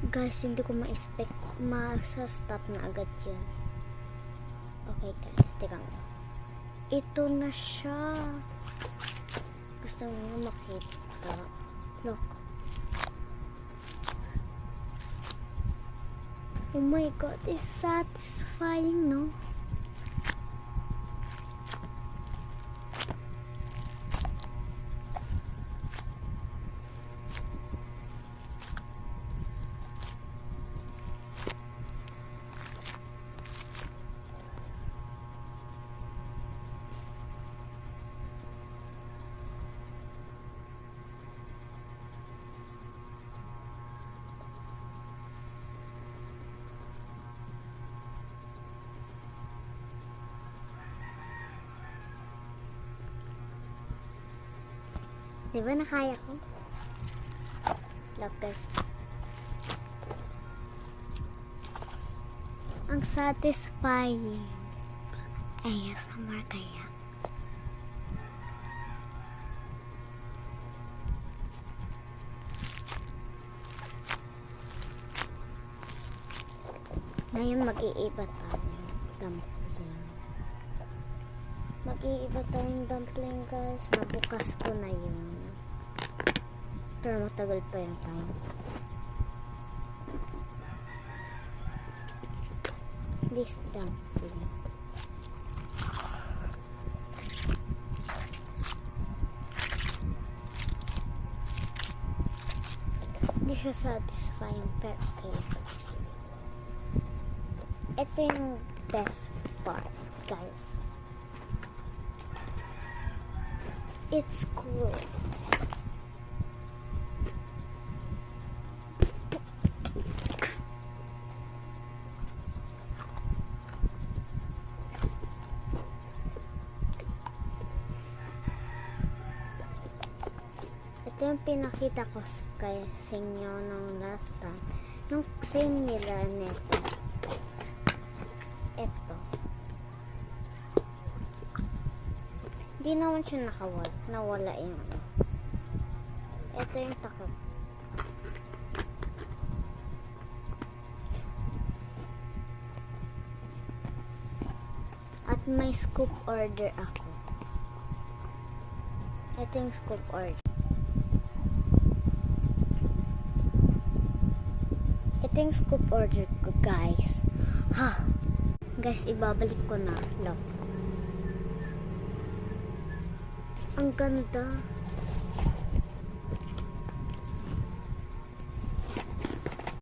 Guys, hindi ko ma-expect masa-stop na agad yun. Okay guys, teka mo. Ito na siya. Gusto mo makita. Look. Oh my god, it's satisfying, no? Diba nakaya ko? Look guys. Ang satisfying. ASMR kaya. Ngayon mag-iiba tayo. Dumpling. Mag-iiba tayong dumpling guys. Nabukas ko na yun. Pero matagal pa yung time. This dumpling. Hindi siya satisfying pero okay. Ito yung best part guys. It's cool. Ito yung pinakita ko sa inyo nung last time. Yung same nila nito. Ito. Hindi naman siya nawala yung ano. Ito yung takot. At may scoop order ako. Ito yung scoop order. Ito yung scoop order ko guys. Ha! Guys, ibabalik ko na. Look. Ang ganda.